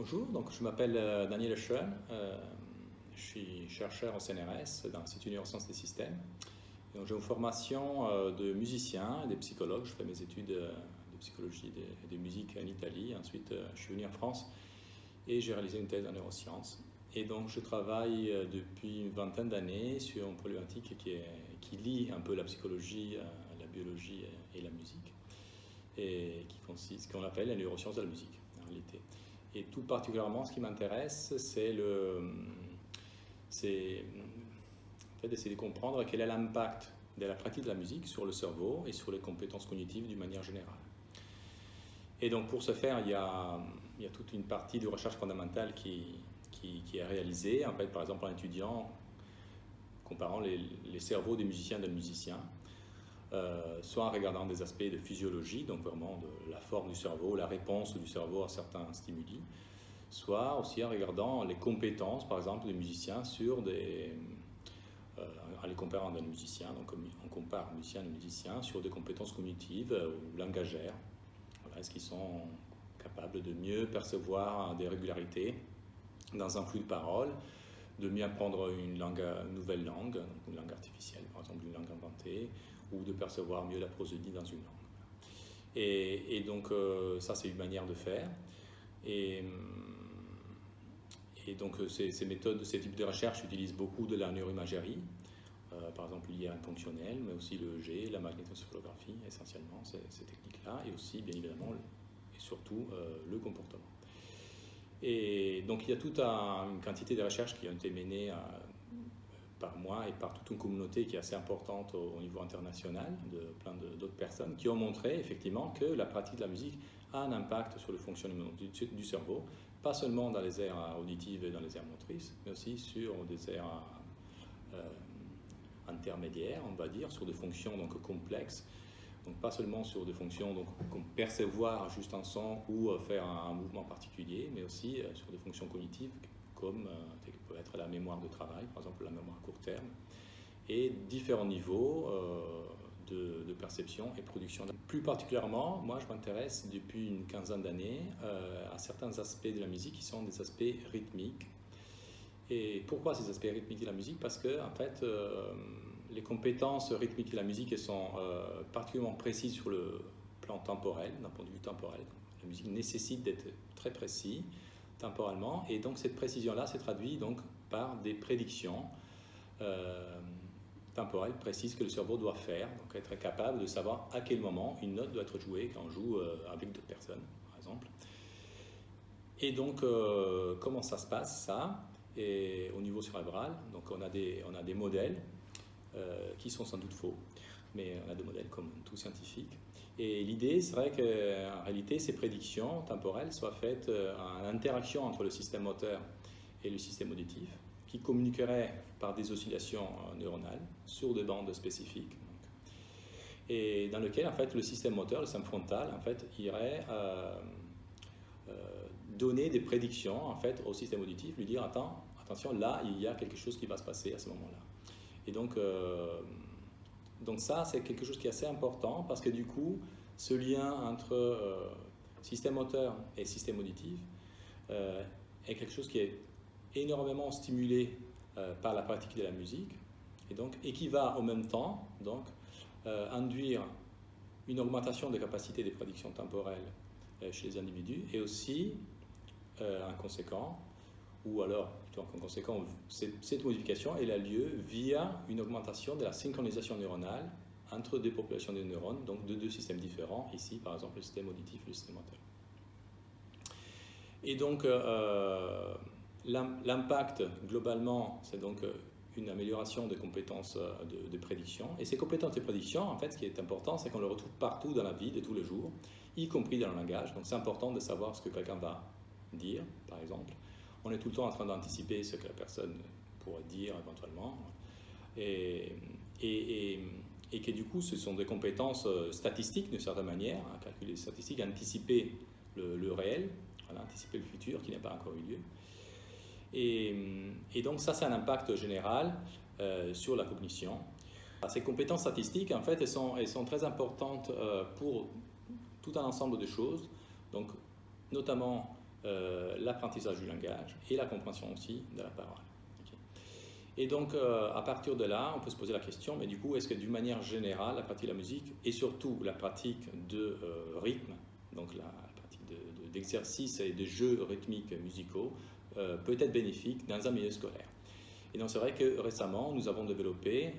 Bonjour, donc je m'appelle Daniel Schoen, je suis chercheur au CNRS dans l'Institut de neurosciences des systèmes. J'ai une formation de musicien et de psychologue. Je fais mes études de psychologie et de musique en Italie. Ensuite, je suis venu en France et j'ai réalisé une thèse en neurosciences. Et donc, je travaille depuis une vingtaine d'années sur une problématique qui lie un peu la psychologie, la biologie et la musique, et qui consiste, qu'on appelle la neuroscience de la musique, en réalité. Et tout particulièrement, ce qui m'intéresse, c'est en fait, d'essayer de comprendre quel est l'impact de la pratique de la musique sur le cerveau et sur les compétences cognitives d'une manière générale. Et donc, pour ce faire, il y a toute une partie de recherche fondamentale qui est réalisée, en fait, par exemple, en étudiant, comparant les cerveaux des musiciens et des musiciens, soit en regardant des aspects de physiologie, donc vraiment de la forme du cerveau, la réponse du cerveau à certains stimuli, soit aussi en regardant les compétences, par exemple, des musiciens en les comparant d'un musicien, donc on compare musicien et musicien sur des compétences cognitives ou langagères. Voilà, est-ce qu'ils sont capables de mieux percevoir des régularités dans un flux de paroles, de mieux apprendre une nouvelle langue, donc une langue artificielle, par exemple une langue inventée, ou de percevoir mieux la prosodie dans une langue. Et donc, ça, c'est une manière de faire. Et donc, ces méthodes, ces types de recherche utilisent beaucoup de la neuroimagerie, par exemple l'IA fonctionnelle, mais aussi le EEG, la magnétoscopiographie, essentiellement, ces techniques-là, et aussi, bien évidemment, et surtout, le comportement. Et donc, il y a toute une quantité de recherches qui ont été menées par moi et par toute une communauté qui est assez importante au niveau international, de plein d'autres personnes, qui ont montré effectivement que la pratique de la musique a un impact sur le fonctionnement du cerveau, pas seulement dans les aires auditives et dans les aires motrices, mais aussi sur des aires intermédiaires, on va dire, sur des fonctions donc complexes. Donc pas seulement sur des fonctions comme percevoir juste un son ou faire un mouvement particulier, mais aussi sur des fonctions cognitives comme peut être la mémoire de travail, par exemple la mémoire à court terme, et différents niveaux de perception et production. Plus particulièrement, moi je m'intéresse depuis une quinzaine d'années à certains aspects de la musique qui sont des aspects rythmiques. Et pourquoi ces aspects rythmiques de la musique? Parce que en fait, les compétences rythmiques de la musique sont particulièrement précises sur le plan temporel, d'un point de vue temporel. La musique nécessite d'être très précis temporellement, et donc cette précision-là se traduit donc par des prédictions temporelles précises que le cerveau doit faire, donc être capable de savoir à quel moment une note doit être jouée quand on joue avec d'autres personnes, par exemple. Et donc, comment ça se passe, ça? Et au niveau cérébral, donc on a des modèles qui sont sans doute faux, mais on a des modèles comme tout scientifique. Et l'idée serait qu'en réalité, ces prédictions temporelles soient faites en interaction entre le système moteur et le système auditif, qui communiqueraient par des oscillations neuronales sur des bandes spécifiques. Et dans lequel, en fait, le système moteur, le système frontal, en fait, irait donner des prédictions, en fait, au système auditif, lui dire, attention, là, il y a quelque chose qui va se passer à ce moment-là. Et donc ça, c'est quelque chose qui est assez important parce que du coup, ce lien entre système moteur et système auditif est quelque chose qui est énormément stimulé par la pratique de la musique et qui va en même temps induire une augmentation des capacités des prédictions temporelles chez les individus et aussi, en conséquent, ou alors, plutôt en conséquent, cette modification elle a lieu via une augmentation de la synchronisation neuronale entre deux populations de neurones, donc de deux systèmes différents, ici par exemple le système auditif et le système moteur. Et donc l'impact globalement, c'est donc une amélioration des compétences de prédiction. Et ces compétences de prédiction, en fait, ce qui est important, c'est qu'on le retrouve partout dans la vie de tous les jours, y compris dans le langage. Donc c'est important de savoir ce que quelqu'un va dire, par exemple. On est tout le temps en train d'anticiper ce que la personne pourrait dire éventuellement. Et que du coup, ce sont des compétences statistiques d'une certaine manière, calculer les statistiques, anticiper le réel, voilà, anticiper le futur qui n'a pas encore eu lieu. Et donc ça, c'est un impact général sur la cognition. Ces compétences statistiques, en fait, elles sont très importantes pour tout un ensemble de choses, donc notamment l'apprentissage du langage et la compréhension aussi de la parole. Okay. Et donc, à partir de là, on peut se poser la question, mais du coup, est-ce que d'une manière générale, la pratique de la musique et surtout la pratique de rythme, donc la pratique d'exercices et de jeux rythmiques musicaux, peut être bénéfique dans un milieu scolaire? Et donc c'est vrai que récemment, nous avons développé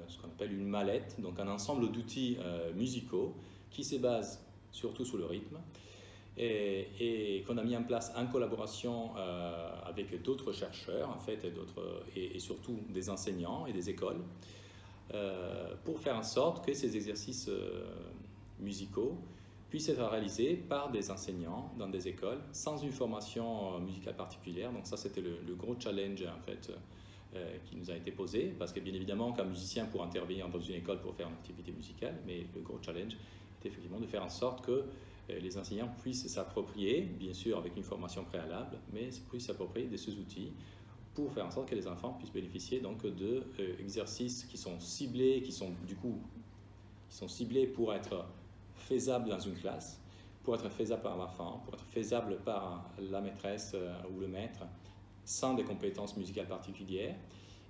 ce qu'on appelle une mallette, donc un ensemble d'outils musicaux qui se basent surtout sur le rythme et qu'on a mis en place en collaboration avec d'autres chercheurs en fait, et surtout des enseignants et des écoles pour faire en sorte que ces exercices musicaux puissent être réalisés par des enseignants dans des écoles sans une formation musicale particulière. Donc ça c'était le gros challenge en fait qui nous a été posé, parce que bien évidemment qu'un musicien pourra intervenir dans une école pour faire une activité musicale, mais le gros challenge est effectivement de faire en sorte que les enseignants puissent s'approprier, bien sûr avec une formation préalable, mais puissent s'approprier de ces outils pour faire en sorte que les enfants puissent bénéficier donc d'exercices qui sont ciblés, qui sont ciblés pour être faisables dans une classe, pour être faisables par l'enfant, pour être faisables par la maîtresse ou le maître, sans des compétences musicales particulières,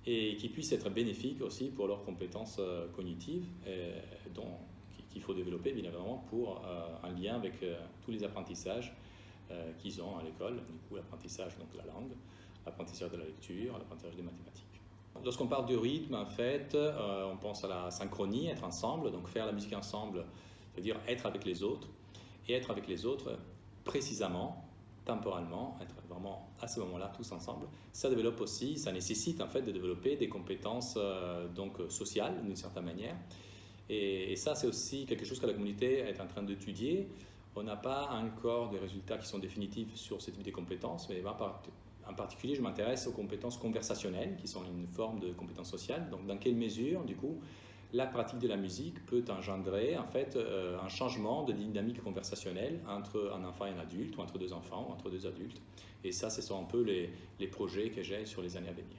et qui puissent être bénéfiques aussi pour leurs compétences cognitives, qu'il faut développer bien évidemment pour un lien avec tous les apprentissages qu'ils ont à l'école, du coup l'apprentissage donc de la langue, l'apprentissage de la lecture, l'apprentissage des mathématiques. Lorsqu'on parle du rythme, en fait, on pense à la synchronie, être ensemble, donc faire la musique ensemble, c'est-à-dire être avec les autres, et être avec les autres précisément, temporellement, être vraiment à ce moment-là tous ensemble. Ça développe aussi, ça nécessite en fait de développer des compétences donc sociales d'une certaine manière. Et ça, c'est aussi quelque chose que la communauté est en train d'étudier. On n'a pas encore des résultats qui sont définitifs sur ce type de compétences, mais en particulier, je m'intéresse aux compétences conversationnelles, qui sont une forme de compétences sociales. Donc, dans quelle mesure, du coup, la pratique de la musique peut engendrer en fait un changement de dynamique conversationnelle entre un enfant et un adulte, ou entre deux enfants, ou entre deux adultes. Et ça, ce sont un peu les projets que j'ai sur les années à venir.